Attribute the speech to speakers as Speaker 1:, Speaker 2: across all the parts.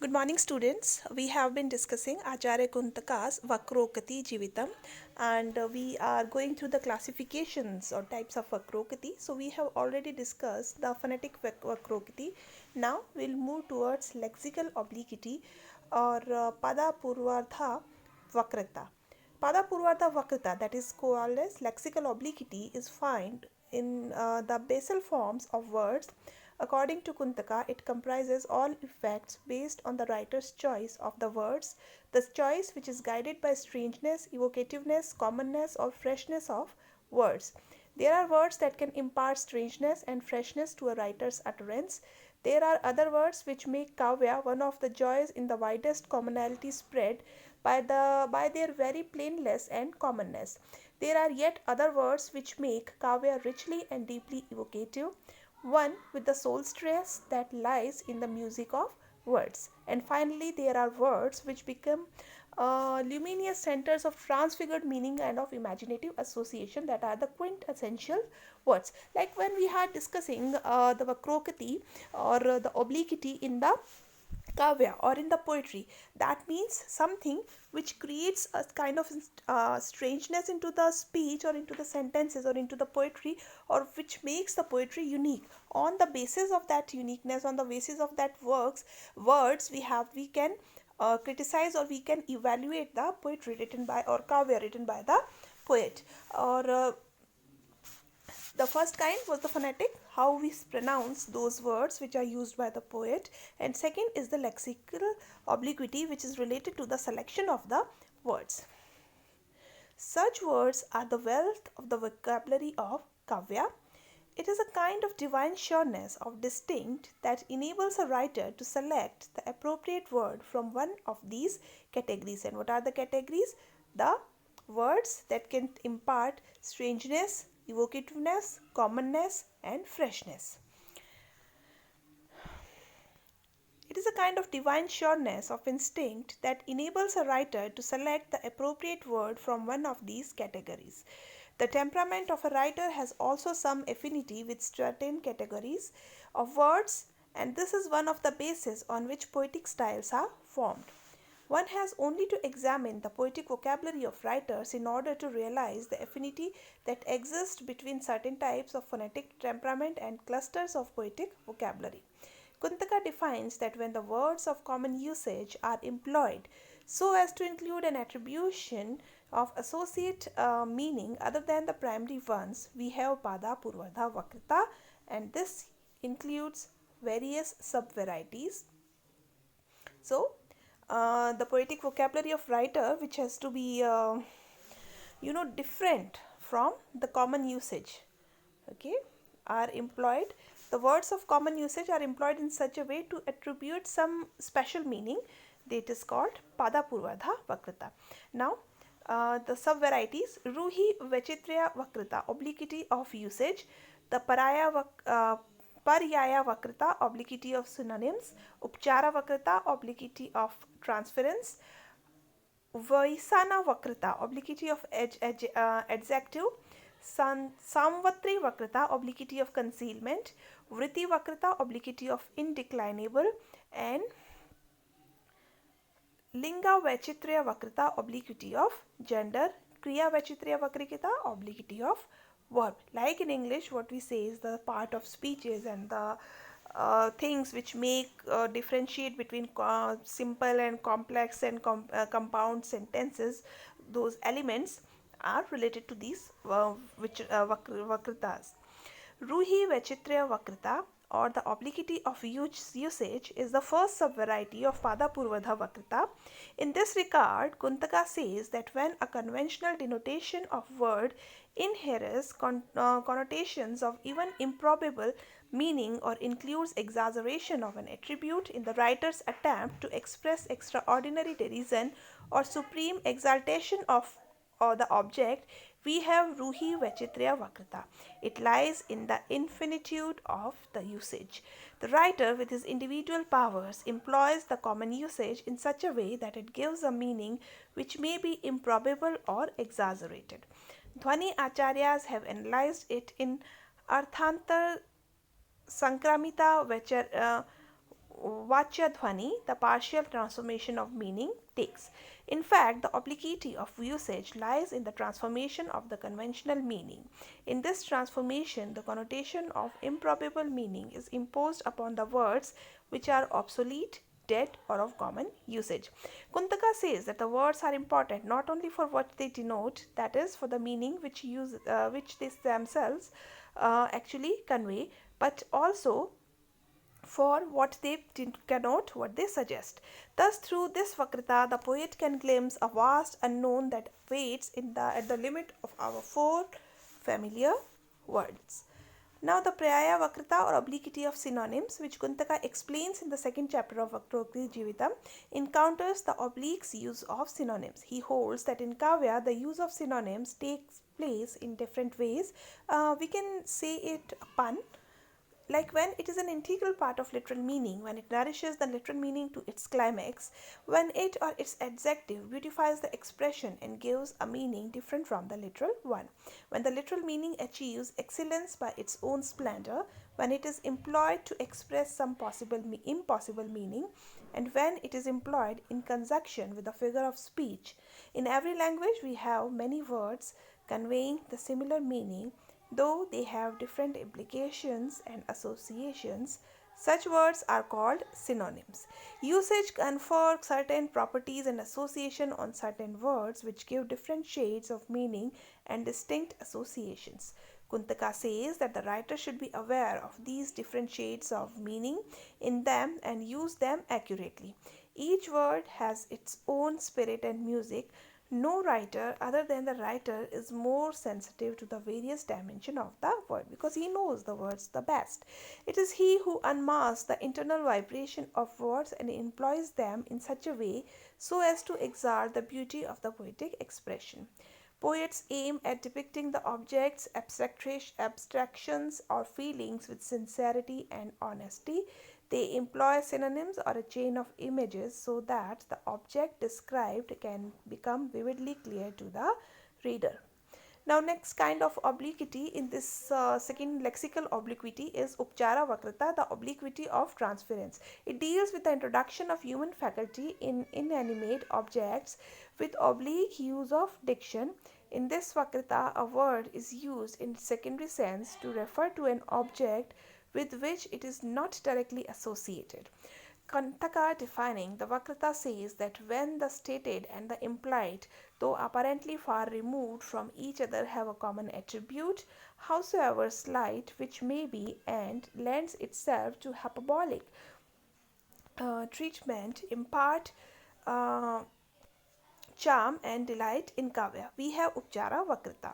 Speaker 1: Good morning, students. We have been discussing Acharya Kuntaka's vakroktijivam, and we are going through the classifications or types of vakrokti. So we have already discussed the phonetic vakrokti. Now we'll move towards lexical obliquity or pada purvardha vakrata. Pada purvardha vakrata, that is called as lexical obliquity, is found in the basal forms of words. According to Kuntaka, it comprises all effects based on the writer's choice of the words, the choice which is guided by strangeness, evocativeness, commonness, or freshness of words. There are words that can impart strangeness and freshness to a writer's utterance. There are other words which make kavya one of the joys in the widest commonality spread by their very plainness and commonness. There are yet other words which make kavya richly and deeply evocative, one with the soul stress that lies in the music of words. And finally, there are words which become luminous centers of transfigured meaning and of imaginative association, that are the quintessential words. Like when we are discussing the vakrokati or the obliquity in the kavya or in the poetry, that means something which creates a kind of strangeness into the speech or into the sentences or into the poetry, or which makes the poetry unique. On the basis of that uniqueness, on the basis of that words we can criticize, or we can evaluate the poetry written by, or kavya written by the poet. Or the first kind was the phonetic, how we pronounce those words which are used by the poet, and second is the lexical obliquity, which is related to the selection of the words. Such words are the wealth of the vocabulary of kavya. It is a kind of divine sureness of distinct that enables a writer to select the appropriate word from one of these categories. And what are the categories? The words that can impart strangeness, evocativeness, commonness, and freshness. It is a kind of divine sureness of instinct that enables a writer to select the appropriate word from one of these categories. The temperament of a writer has also some affinity with certain categories of words, and this is one of the bases on which poetic styles are formed. One has only to examine the poetic vocabulary of writers in order to realize the affinity that exists between certain types of phonetic temperament and clusters of poetic vocabulary. Kuntaka defines that when the words of common usage are employed so as to include an attribution of associate meaning other than the primary ones, we have pada purvardha vakrita, and this includes various sub-varieties. So, the poetic vocabulary of writer, which has to be different from the common usage, okay, are employed. The words of common usage are employed in such a way to attribute some special meaning. That is called pada purvardha vakrita. Now, the sub varieties: ruhi vachitrya vakrita, obliquity of usage; the paryaya vakrita, obliquity of synonyms; upchara vakrita, obliquity of transference; vaisana vakrita, obliquity of adjective; samvatri vakrita, obliquity of concealment; vritti vakrita, obliquity of indeclinable; and linga vachitrya vakrita, obliquity of gender; kriya vachitrya vakrita, obliquity of verb. Like in English, what we say is the part of speeches and the things which make differentiate between simple and complex and compound sentences. Those elements are related to these vakritas. Ruhi Vachitrya Vakrita, or the obliquity of usage, is the first subvariety of Pada Purvardha Vakrita. In this regard, Kuntaka says that when a conventional denotation of word inheres connotations of even improbable meaning or includes exaggeration of an attribute in the writer's attempt to express extraordinary derision or supreme exaltation of the object, we have Ruhi Vachitrya Vakrita. It lies in the infinitude of the usage. The writer, with his individual powers, employs the common usage in such a way that it gives a meaning which may be improbable or exaggerated. Dhwani Acharyas have analyzed it in Arthantar Sankramita vachya dhvani, the partial transformation of meaning, takes. In fact, the obliquity of usage lies in the transformation of the conventional meaning. In this transformation, the connotation of improbable meaning is imposed upon the words which are obsolete, dead, or of common usage. Kuntaka says that the words are important not only for what they denote, that is, for the meaning which they themselves actually convey, but also for what they connote, what they suggest. Thus, through this vakrita, the poet can glimpse a vast unknown that waits at the limit of our four familiar words. Now, the Praya Vakrita or obliquity of synonyms, which Kuntaka explains in the second chapter of Vakroktijivam, encounters the oblique use of synonyms. He holds that in Kavya, the use of synonyms takes place in different ways. We can say it a pun, like when it is an integral part of literal meaning, when it nourishes the literal meaning to its climax, when it or its adjective beautifies the expression and gives a meaning different from the literal one, when the literal meaning achieves excellence by its own splendor, when it is employed to express some impossible meaning, and when it is employed in conjunction with a figure of speech. In every language, we have many words conveying the similar meaning, though they have different implications and associations. Such words are called synonyms. Usage confers certain properties and association on certain words which give different shades of meaning and distinct associations. Kuntaka says that the writer should be aware of these different shades of meaning in them and use them accurately. Each word has its own spirit and music. No writer other than the writer is more sensitive to the various dimensions of the word because he knows the words the best. It is he who unmasks the internal vibration of words and employs them in such a way so as to exalt the beauty of the poetic expression. Poets aim at depicting the objects, abstractions, or feelings with sincerity and honesty. They employ synonyms or a chain of images so that the object described can become vividly clear to the reader. Now, next kind of obliquity in this second lexical obliquity is Upchara Vakrita, the obliquity of transference. It deals with the introduction of human faculty in inanimate objects with oblique use of diction. In this Vakrita, a word is used in secondary sense to refer to an object with which it is not directly associated. Kantaka defining the Vakrita says that when the stated and the implied, though apparently far removed from each other, have a common attribute, howsoever slight which may be, and lends itself to hyperbolic treatment, impart charm and delight in Kavya. We have Upchara Vakrita.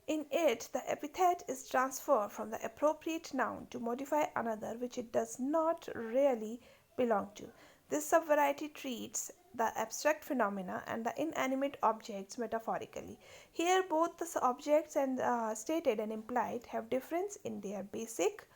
Speaker 1: In it, the epithet is transferred from the appropriate noun to modify another which it does not really belong to. This subvariety treats the abstract phenomena and the inanimate objects metaphorically. Here, both the objects and stated and implied have difference in their basic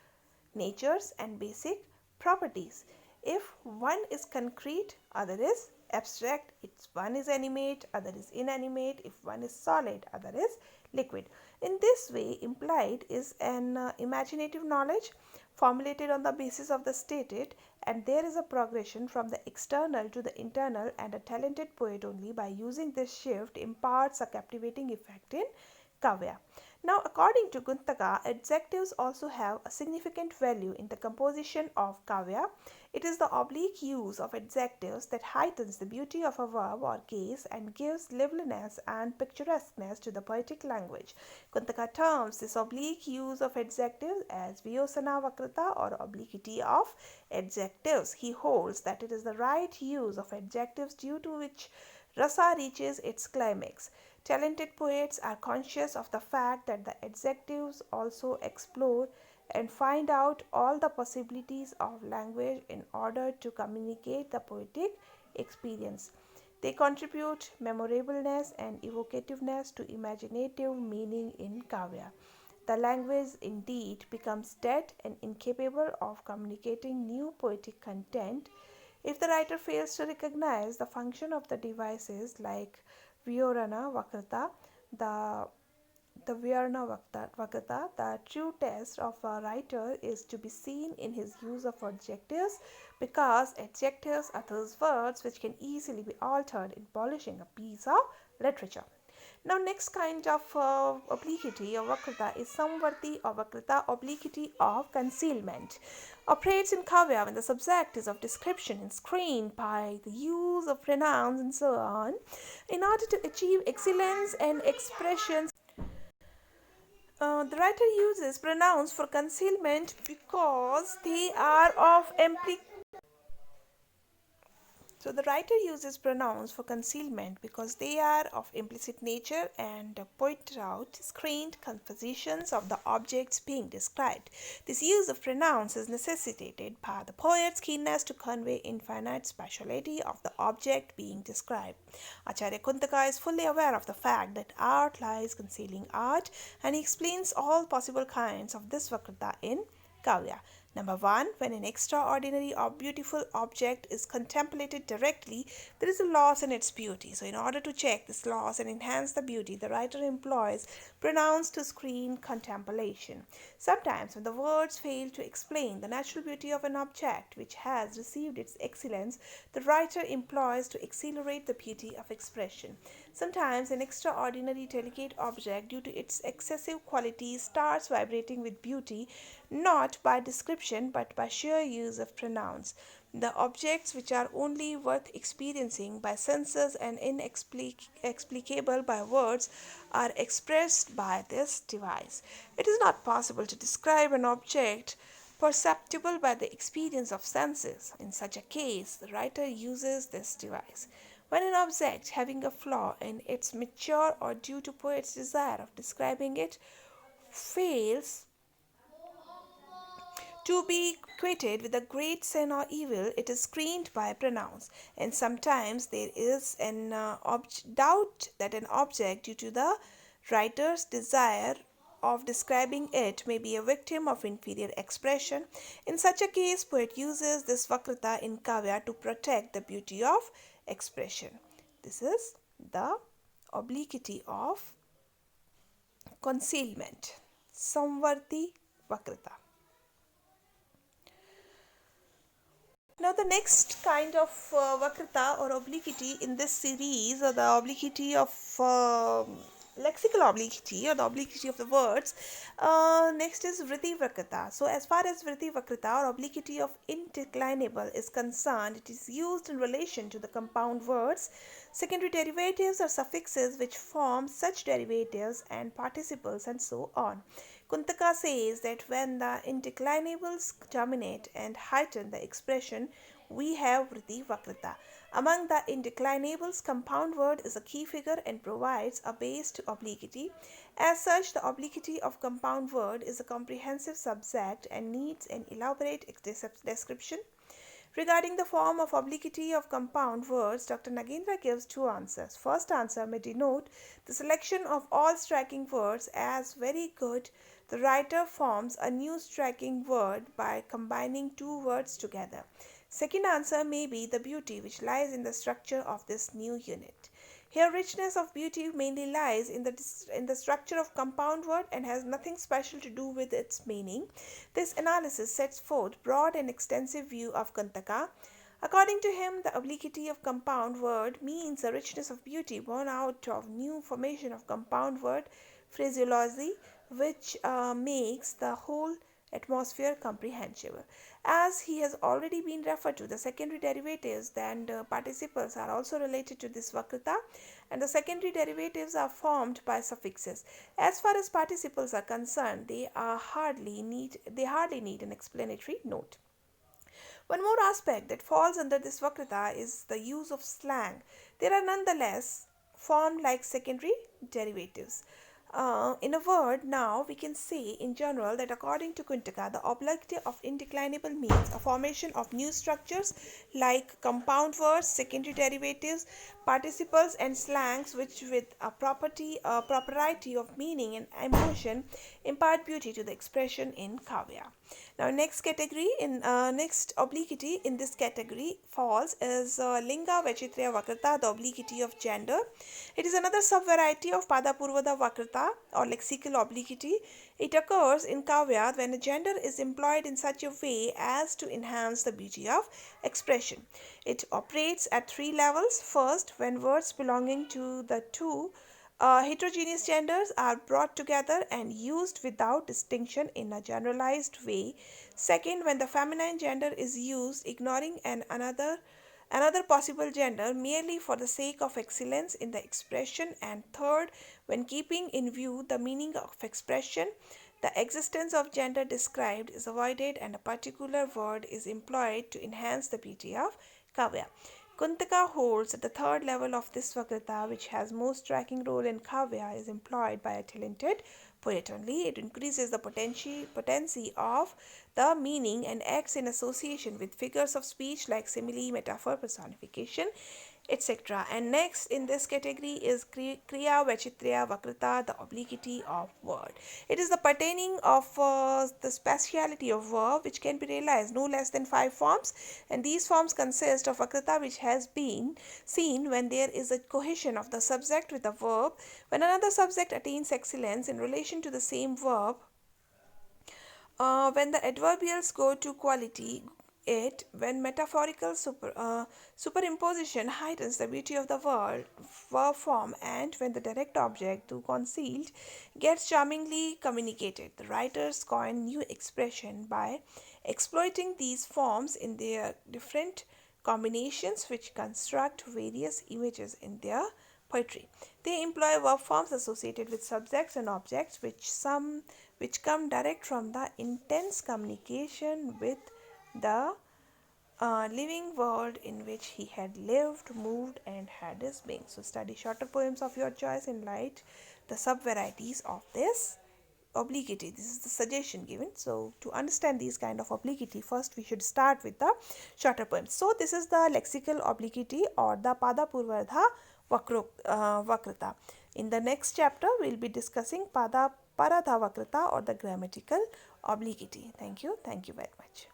Speaker 1: natures and basic properties. If one is concrete, other is abstract. If one is animate, other is inanimate. If one is solid, other is liquid. In this way, implied is an imaginative knowledge formulated on the basis of the stated, and there is a progression from the external to the internal, and a talented poet only by using this shift imparts a captivating effect in Kavya. Now, according to Kuntaka, adjectives also have a significant value in the composition of Kavya. It is the oblique use of adjectives that heightens the beauty of a verb or case and gives liveliness and picturesqueness to the poetic language. Kuntaka terms this oblique use of adjectives as Vyosana Vakrita or obliquity of adjectives. He holds that it is the right use of adjectives due to which rasa reaches its climax. Talented poets are conscious of the fact that the adjectives also explore and find out all the possibilities of language in order to communicate the poetic experience. They contribute memorableness and evocativeness to imaginative meaning in Kavya. The language indeed becomes dead and incapable of communicating new poetic content if the writer fails to recognize the function of the devices like Vyorana Vakrita, the the Vyarna Vakrata, the true test of a writer is to be seen in his use of adjectives, because adjectives are those words which can easily be altered in polishing a piece of literature. Now, next kind of obliquity or vakrata is samvarti or vakrata, obliquity of concealment. Operates in kavya when the subject is of description and screened by the use of pronouns and so on. In order to achieve excellence and expressions, the writer uses pronouns for concealment because they are of so the writer uses pronouns for concealment because they are of implicit nature and point out screened compositions of the objects being described. This use of pronouns is necessitated by the poet's keenness to convey infinite speciality of the object being described. Acharya Kuntaka is fully aware of the fact that art lies concealing art, and he explains all possible kinds of this vakrata in Kavya. Number 1. When an extraordinary or beautiful object is contemplated directly, there is a loss in its beauty. So, in order to check this loss and enhance the beauty, the writer employs pronouns to screen contemplation. Sometimes, when the words fail to explain the natural beauty of an object which has received its excellence, the writer employs to accelerate the beauty of expression. Sometimes, an extraordinary delicate object, due to its excessive qualities, starts vibrating with beauty, not by description but by sheer use of pronouns. The objects which are only worth experiencing by senses and inexplicable by words are expressed by this device. It is not possible to describe an object perceptible by the experience of senses. In such a case, the writer uses this device. When an object having a flaw in its mature or due to poet's desire of describing it fails to be equated with a great sin or evil, it is screened by pronouns. And sometimes there is an doubt that an object, due to the writer's desire of describing it, may be a victim of inferior expression. In such a case, poet uses this vakrata in kavya to protect the beauty of expression. This is the obliquity of concealment, samvarti vakrata. Now, the next kind of vakrata or obliquity in this series, or the obliquity of lexical obliquity, or the obliquity of the words, next is vritti vakrata. So, as far as vritti vakrata or obliquity of indeclinable is concerned, it is used in relation to the compound words, secondary derivatives or suffixes which form such derivatives, and participles, and so on. Kuntaka says that when the indeclinables terminate and heighten the expression, we have vritti vakrata. Among the indeclinables, compound word is a key figure and provides a base to obliquity. As such, the obliquity of compound word is a comprehensive subject and needs an elaborate description. Regarding the form of obliquity of compound words, Dr. Nagendra gives two answers. First answer may denote the selection of all striking words as very good. The writer forms a new striking word by combining two words together. Second answer may be the beauty which lies in the structure of this new unit. Here, richness of beauty mainly lies in the structure of compound word and has nothing special to do with its meaning. This analysis sets forth broad and extensive view of Kuntaka. According to him, the obliquity of compound word means the richness of beauty born out of new formation of compound word phraseology, which makes the whole atmosphere comprehensible. As he has already been referred to, the secondary derivatives and participles are also related to this vakrata, and the secondary derivatives are formed by suffixes. As far as participles are concerned, they hardly need an explanatory note. One more aspect that falls under this vakrata is the use of slang. There are nonetheless formed like secondary derivatives. In a word, now we can say in general that according to Kuntaka, the obliquity of indeclinable means a formation of new structures like compound words, secondary derivatives, participles, and slangs, which with a propriety of meaning and emotion impart beauty to the expression in kavya. Now, next category in next obliquity in this category falls is Linga Vachitriya Vakrata, the obliquity of gender. It is another sub-variety of Padapurvada Vakrata or lexical obliquity. It occurs in Kavya when a gender is employed in such a way as to enhance the beauty of expression. It operates at three levels. First, when words belonging to the two heterogeneous genders are brought together and used without distinction in a generalized way. Second, when the feminine gender is used, ignoring another possible gender merely for the sake of excellence in the expression. And third, when keeping in view the meaning of expression, the existence of gender described is avoided and a particular word is employed to enhance the beauty of Kavya. Kuntaka holds that the third level of this Vakrata, which has most striking role in Kavya, is employed by a talented poet only. It increases the potency of the meaning and acts in association with figures of speech like simile, metaphor, personification, etc. And next in this category is Kriya Vachitriya Vakrata, the obliquity of word. It is the pertaining of the speciality of verb which can be realized no less than 5 forms, and these forms consist of Vakrata which has been seen when there is a cohesion of the subject with the verb, when another subject attains excellence in relation to the same verb, when the adverbials go to quality it, when metaphorical superimposition heightens the beauty of the verb form, and when the direct object, though concealed, gets charmingly communicated. The writers coin new expression by exploiting these forms in their different combinations which construct various images in their poetry. They employ verb forms associated with subjects and objects which come direct from the intense communication with the living world in which he had lived, moved, and had his being. So, study shorter poems of your choice in light the sub varieties of this obliquity. This is the suggestion given. So, to understand these kind of obliquity, first we should start with the shorter poems. So, this is the lexical obliquity or the Pada Purvardha Vakrata. In the next chapter, we will be discussing Pada Paradha Vakrata or the grammatical obliquity. Thank you. Thank you very much.